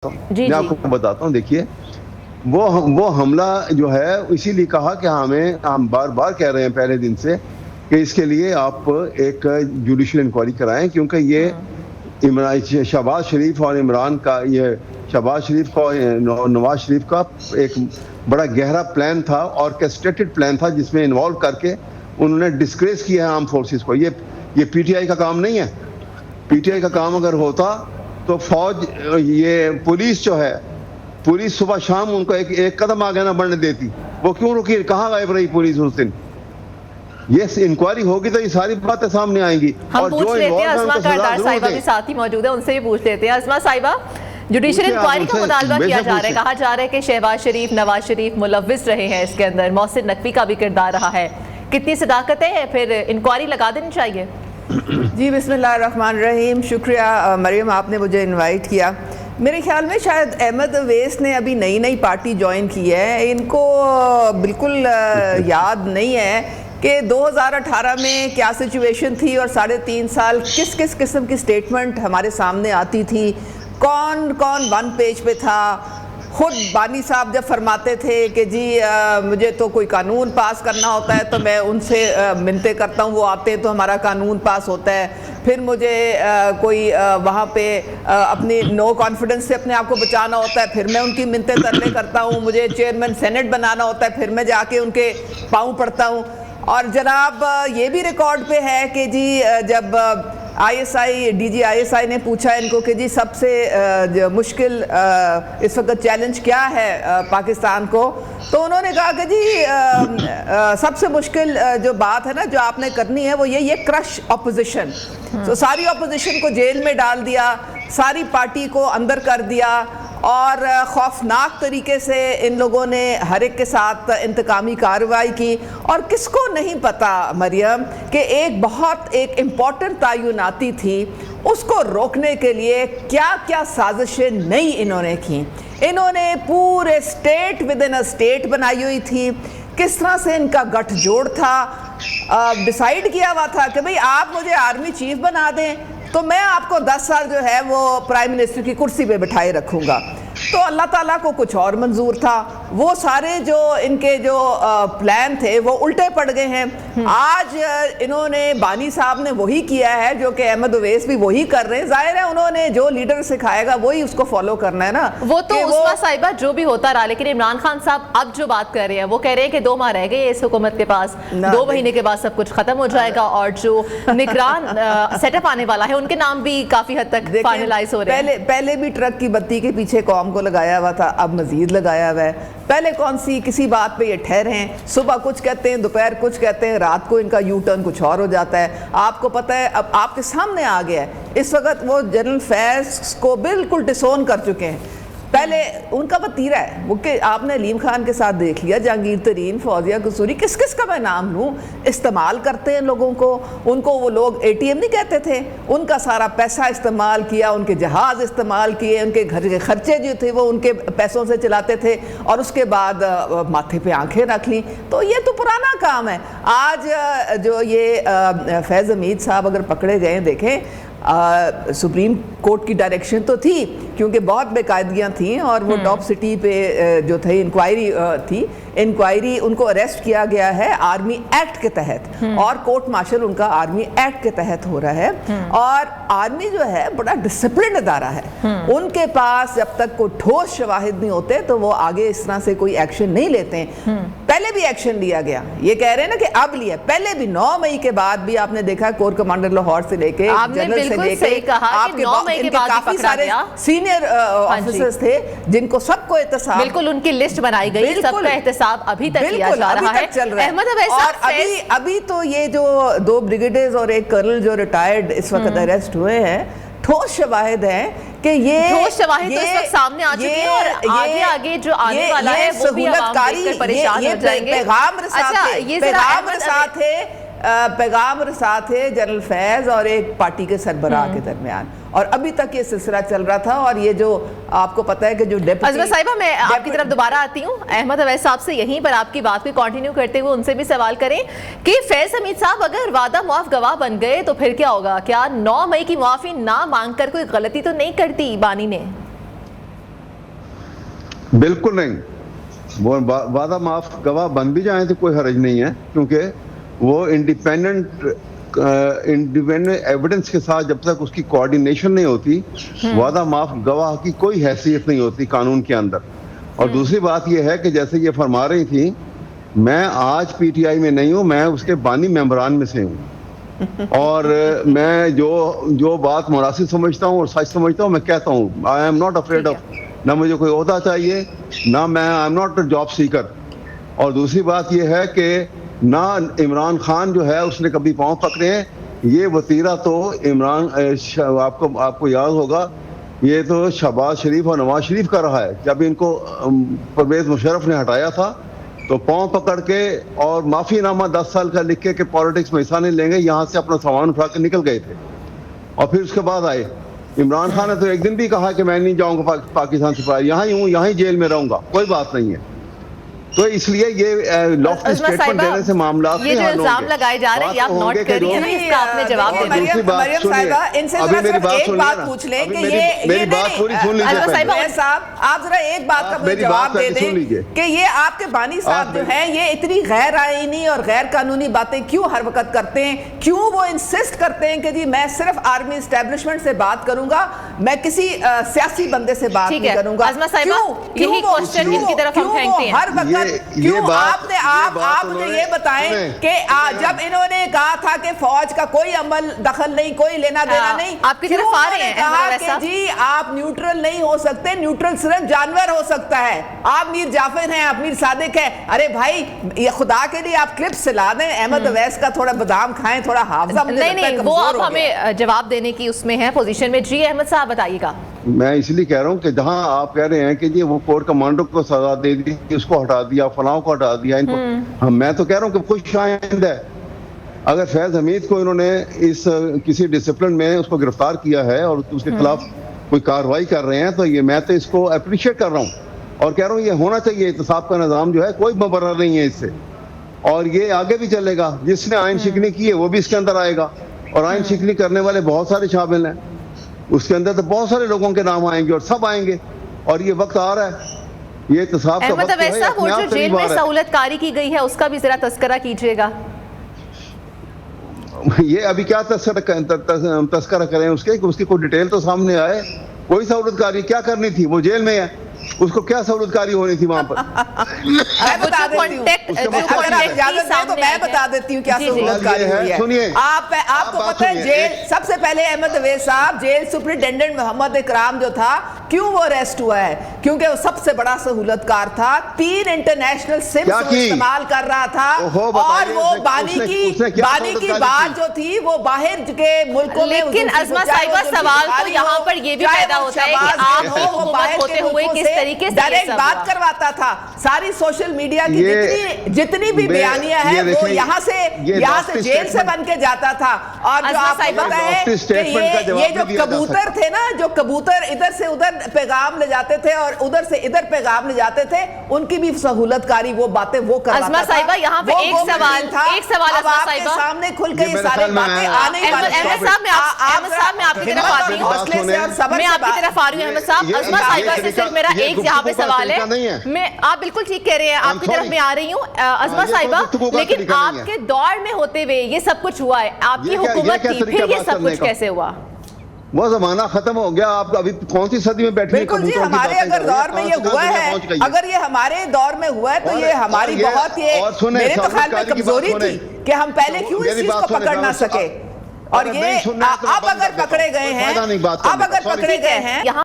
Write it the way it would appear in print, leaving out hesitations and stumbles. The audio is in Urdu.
میں آپ کو بتاتا ہوں. دیکھیے وہ حملہ جو ہے اسی لیے کہا کہ ہم بار بار کہہ رہے ہیں پہلے دن سے کہ اس کے لیے آپ ایک جوڈیشل انکوائری کرائیں, کیونکہ یہ شہباز شریف اور عمران کا, یہ شہباز شریف کا اور نواز شریف کا ایک بڑا گہرا پلان تھا, آرکیسٹریٹڈ پلان تھا, جس میں انوالو کر کے انہوں نے ڈسکریس کیا ہے آرم فورسز کو. یہ پی ٹی آئی کا کام نہیں ہے. پی ٹی آئی کا کام اگر ہوتا تو فوج, یہ پولیس جو ہے, پولیس صبح شام ان کو ایک قدم آگے نہ بڑھنے دیتی. وہ کیوں رکی؟ کہاں غائب رہی پولیس اس دن؟ یہ انکوائری ہوگی تو یہ ساری باتیں سامنے آئیں گی. ہم پوچھ لیتے ہیں, اسما کردار صاحبہ بھی ساتھ ہی موجود ہیں, ان سے بھی پوچھ لیتے ہیں. اسما صاحبہ, جوڈیشل انکوائری کا مطالبہ کیا جا رہا ہے, کہا جا رہا ہے کہ شہباز شریف, نواز شریف ملوث رہے ہیں اس کے اندر, محسن نقوی کا بھی کردار رہا ہے. کتنی صداقت ہے, پھر انکوائری لگا دینی چاہیے؟ جی بسم اللہ الرحمن الرحیم. شکریہ مریم, آپ نے مجھے انوائٹ کیا. میرے خیال میں شاید احمد اویس نے ابھی نئی پارٹی جوائن کی ہے, ان کو بالکل یاد نہیں ہے کہ 2018 میں کیا سچویشن تھی اور 3.5 سال کس قسم کی سٹیٹمنٹ ہمارے سامنے آتی تھی, کون ون پیج پہ تھا. خود بانی صاحب جب فرماتے تھے کہ جی مجھے تو کوئی قانون پاس کرنا ہوتا ہے تو میں ان سے منتیں کرتا ہوں, وہ آتے ہیں تو ہمارا قانون پاس ہوتا ہے. پھر مجھے کوئی وہاں پہ اپنی نو کانفیڈنس سے اپنے آپ کو بچانا ہوتا ہے, پھر میں ان کی منتیں ترلے کرتا ہوں. مجھے چیئرمین سینٹ بنانا ہوتا ہے, پھر میں جا کے ان کے پاؤں پڑتا ہوں. اور جناب یہ بھی ریکارڈ پہ ہے کہ جی جب D G I S I نے پوچھا ان کو کہ جی سب سے مشکل اس وقت چیلنج کیا ہے پاکستان کو, تو انہوں نے کہا کہ جی سب سے مشکل جو بات ہے نا جو آپ نے کرنی ہے وہ یہ کرش اپوزیشن. تو ساری اپوزیشن کو جیل میں ڈال دیا, ساری پارٹی کو اندر کر دیا, اور خوفناک طریقے سے ان لوگوں نے ہر ایک کے ساتھ انتقامی کارروائی کی. اور کس کو نہیں پتا مریم کہ ایک بہت امپورٹنٹ تعیناتی تھی, اس کو روکنے کے لیے کیا کیا سازشیں نئی انہوں نے کی. انہوں نے پورے اسٹیٹ ود ان اسٹیٹ بنائی ہوئی تھی, کس طرح سے ان کا گٹھ جوڑ تھا, ڈیسائیڈ کیا ہوا تھا کہ بھئی آپ مجھے آرمی چیف بنا دیں تو میں آپ کو 10 سال جو ہے وہ پرائم منسٹر کی کرسی پہ بٹھائے رکھوں گا. تو اللہ تعالیٰ کو کچھ اور منظور تھا, وہ سارے جو ان کے جو پلان تھے وہ الٹے پڑ گئے ہیں. آج انہوں نے, بانی صاحب نے وہی کیا ہے جو کہ احمد اویس بھی وہی کر رہے ہیں. ظاہر ہے انہوں نے جو لیڈر سکھائے گا وہی اس کو فالو کرنا ہے نا. وہ تو اسما صاحبہ جو بھی ہوتا رہا, لیکن عمران خان صاحب اب جو بات کر رہے ہیں وہ کہہ رہے ہیں کہ 2 ماہ رہ گئے اس حکومت کے پاس, 2 مہینے کے بعد سب کچھ ختم ہو جائے گا, اور جو نگران سیٹ اپ آنے والا ہے ان کے نام بھی کافی حد تک فائنلائز ہو رہے ہیں. پہلے بھی ٹرک کی بتی کے پیچھے قوم کو لگایا ہوا تھا, اب مزید لگایا ہوا ہے. پہلے کسی بات پہ یہ ٹھہرے ہیں, صبح کچھ کہتے ہیں, دوپہر کچھ کہتے ہیں, رات کو ان کا یو ٹرن کچھ اور ہو جاتا ہے. آپ کو پتہ ہے اب آپ کے سامنے آ گیا ہے, اس وقت وہ جنرل فیض کو بالکل ڈسون کر چکے ہیں. پہلے ان کا وتیرہ ہے وہ کہ آپ نے علیم خان کے ساتھ دیکھ لیا, جہانگیر ترین, فوزیہ قصوری, کس کا میں نام لوں, استعمال کرتے ہیں لوگوں کو. ان کو وہ لوگ اے ٹی ایم نہیں کہتے تھے, ان کا سارا پیسہ استعمال کیا, ان کے جہاز استعمال کیے, ان کے گھر کے خرچے جو تھے وہ ان کے پیسوں سے چلاتے تھے, اور اس کے بعد ماتھے پہ آنکھیں رکھ لیں. تو یہ تو پرانا کام ہے. آج جو یہ فیض حمید صاحب اگر پکڑے گئے, دیکھیں سپریم کورٹ کی ڈائریکشن تو تھی کیونکہ بہت بے قاعدگیاں تھیں, اور وہ ٹاپ سٹی پہ جو تھی انکوائری ان کو اریسٹ کیا گیا ہے آرمی ایکٹ کے تحت, اور کورٹ مارشل ان کا آرمی ایکٹ کے تحت ہو رہا ہے. اور آرمی جو ہے بڑا ڈسپلنڈ ادارہ ہے, ان کے پاس جب تک کوئی ٹھوس شواہد نہیں ہوتے تو وہ آگے اس طرح سے کوئی ایکشن نہیں لیتے ہیں. پہلے بھی ایکشن لیا گیا, یہ کہہ رہے ہیں نا کہ اب لیا, پہلے بھی 9 مئی کے بعد بھی آپ نے دیکھا کور کمانڈر لاہور سے لے کے جنرل سے لے کے آپ کے کافی سارے سینئر آفیسرز تھے جن کو سب کو احتساب, بالکل ان کی لسٹ بنائی گئی, سب کا احتساب ابھی تک کیا جا رہا ہے. اور ابھی تو یہ جو 2 بریگیڈیئرز اور 1 کرنل جو ریٹائرڈ اس وقت اریسٹ ہوئے ہیں, ٹھوس شواہد ہیں کہ یہ ٹھوس شواہد تو اس وقت سامنے آ چکے ہیں, اور آگے جو آنے والا ہے وہ بھی عوام دیکھ کر پریشان ہو جائیں گے. پیغام رسات ہے جنرل فیض اور ایک پارٹی کے سربراہ کے درمیان, اور ابھی تک یہ سلسلہ چل رہا تھا. اور یہ جو آپ کو پتہ ہے کہ جو عظمہ صاحبہ, میں آپ کی طرف دوبارہ آتی ہوں. احمد اویس صاحب سے یہیں پر آپ کی بات کو کنٹینیو کرتے ہوئے ان سے بھی سوال کریں کہ فیض حمید صاحب اگر وعدہ معاف گواہ بن گئے تو پھر کیا ہوگا؟ کیا 9 مئی کی معافی نہ مانگ کر کوئی غلطی تو نہیں کرتی بانی نے؟ بالکل نہیں. وہ وعدہ معاف گواہ بن بھی جائیں تو کوئی حرج نہیں ہے, کیونکہ وہ انڈیپینڈنٹ ایویڈنس کے ساتھ جب تک اس کی کوآرڈینیشن نہیں ہوتی, وعدہ معاف گواہ کی کوئی حیثیت نہیں ہوتی قانون کے اندر. اور دوسری بات یہ ہے کہ جیسے یہ فرما رہی تھی, میں آج پی ٹی آئی میں نہیں ہوں, میں اس کے بانی ممبران میں سے ہوں, اور میں جو بات مناسب سمجھتا ہوں اور سچ سمجھتا ہوں میں کہتا ہوں. I am not afraid of, نہ مجھے کوئی عہدہ چاہیے, نہ میں آئی ایم ناٹ جاب سیکر. اور دوسری بات یہ ہے کہ نہ عمران خان جو ہے اس نے کبھی پاؤں پکڑے ہیں. یہ وتیرہ تو عمران آپ کو یاد ہوگا, یہ تو شہباز شریف اور نواز شریف کا رہا ہے. جب ان کو پرویز مشرف نے ہٹایا تھا تو پاؤں پکڑ کے اور معافی نامہ 10 سال کا لکھ کے کہ پالیٹکس میں حصہ نہیں لیں گے, یہاں سے اپنا سامان اٹھا کے نکل گئے تھے. اور پھر اس کے بعد آئے عمران خان نے تو ایک دن بھی کہا کہ میں نہیں جاؤں گا پاکستان سے باہر, یہاں ہی ہوں, یہاں ہی جیل میں رہوں گا, کوئی بات نہیں ہے. تو اس لیے یہ لافٹی اسٹیٹمنٹ دینے سے معاملات یہ جو الزام لگائے جا رہے ہیں آپ نوٹ کریے نا, اس کا آپ نے جواب دے دیا. مریم صاحبہ ان سے ذرا صرف ایک بات پوچھ لیں کہ یہ میری بات پوری سن لیجیے صاحب, آپ ذرا ایک بات کا مجھے جواب دے دیں کہ یہ آپ کے بانی صاحب جو ہیں یہ اتنی غیر آئینی اور غیر قانونی باتیں کیوں ہر وقت کرتے ہیں, کیوں وہ انسسٹ کرتے ہیں کہ جی میں صرف آرمی اسٹیبلشمنٹ سے بات کروں گا, میں کسی سیاسی بندے سے بات نہیں کروں گا. عظمہ صاحبہ یہی کوسچن ان کی طرف ہم پھینکتے ہیں. ہر وقت کیوں آپ مجھے یہ بتائیں کہ جب انہوں نے کہا تھا کہ فوج کا کوئی عمل دخل نہیں, کوئی لینا دینا نہیں, آپ کی طرف آ رہے ہیں کہا کہ جی آپ نیوٹرل نہیں ہو سکتے, نیوٹرل صرف جانور ہو سکتا ہے. آپ میر جعفر ہیں, آپ میر صادق ہیں, ارے بھائی یہ خدا کے لیے آپ کلپس چلا دیں, احمد اویس کا تھوڑا بادام کھائیں, تھوڑا حافظہ. نہیں وہ آپ ہمیں جواب دینے کی اس میں ہے پوزیشن میں. جی احمد صاحب بتائیے گا. میں اس لیے کہہ رہا ہوں کہ جہاں آپ کہہ رہے ہیں کہ جی وہ کورٹ کمانڈو کو سزا دے دی, اس کو ہٹا دیا, فلاں کو ہٹا دیا, ان کو, میں تو کہہ رہا ہوں کہ خوش آئند ہے. اگر فیض حمید کو انہوں نے اس کسی ڈسپلن میں اس کو گرفتار کیا ہے اور اس کے خلاف کوئی کارروائی کر رہے ہیں تو یہ میں تو اس کو اپریشیٹ کر رہا ہوں اور کہہ رہا ہوں یہ ہونا چاہیے. احتساب کا نظام جو ہے کوئی مبرر نہیں ہے اس سے, اور یہ آگے بھی چلے گا. جس نے آئین شکنی کی ہے وہ بھی اس کے اندر آئے گا, اور آئین شکنی کرنے والے بہت سارے شامل ہیں اس کے اندر, تو بہت سارے لوگوں کے نام آئیں گے اور سب آئیں گے, اور یہ وقت آ رہا ہے, یہ احتساب کا وقت ہے. وہ جو جیل میں سہولت کاری کی گئی ہے اس کا بھی ذرا تذکرہ کیجئے گا. یہ ابھی کیا تذکرہ کریں اس کی کوئی ڈیٹیل تو سامنے آئے. کوئی سہولت کاری کیا کرنی تھی, وہ جیل میں ہے, اس کو کیا سہولت کاری ہونی تھی وہاں پر. میں بتا دیتی ہوں کیا سہولت کاری ہوئی ہے. سنیے, آپ کو پتہ ہے جیل سب سے پہلے احمد اویس صاحب جیل سپرنٹینڈنٹ محمد اکرام جو تھا, کیوں وہ اریسٹ ہوا ہے؟ کیونکہ وہ سب سے بڑا سہولت کار تھا, 3 انٹرنیشنل سمز استعمال کر رہا تھا, اور وہ بانی کی بات جو تھی وہ باہر کے ملکوں میں. لیکن عظمہ صاحبہ سوال تو یہاں پر یہ بھی پیدا ہوتا ہے کہ آپ کی حکومت ہوتے ہوئے کس طریقے سے ڈائریکٹ بات کرواتا تھا. ساری سوشل میڈیا کی جتنی بھی بیانیاں ہیں وہ یہاں سے جیل سے بن کے جاتا تھا. اور جو آپ کو پتہ ہے کہ یہ جو کبوتر تھے نا, جو کبوتر ادھر سے ادھر پیغام لے جاتے تھے اور ادھر سے ادھر پیغام لے جاتے تھے, ان کی بھی سہولت کاری وہ باتیں وہ کرواتا تھا. عظمہ صاحبہ یہاں پہ ایک سوال اب آپ کے سامنے کھل کے یہ سارے باتیں آنے والی ہیں. احمد صاحب میں آپ کی طرف آتی ہوں, میں آپ کی طرف آ رہی ہوں. احمد صاحب عظمہ صاحبہ سے صرف میرا ایک یہاں پہ سوال ہے, میں آپ بالکل ٹھیک کہہ رہے ہیں, آپ کی طرف میں آ رہی ہوں عظمہ صاحبہ, لیکن آپ کے دور میں ہوتے ہوئے یہ سب کچھ ہوا ہے, آپ کی حکومت تھی, پھر یہ سب کچھ کیسے ہوا؟ وہ زمانہ ختم ہو گیا. آپ ابھی کون سی صدی میں بیٹھے ہیں؟ بالکل جی, ہمارے اگر دور میں یہ ہوا ہے, اگر یہ ہمارے دور میں ہوا ہے تو یہ ہماری بہت, یہ میرے تو خیال میں کمزوری تھی کہ ہم پہلے کیوں اس چیز کو پکڑ نہ سکے. اور یہ اب اگر پکڑے گئے ہیں,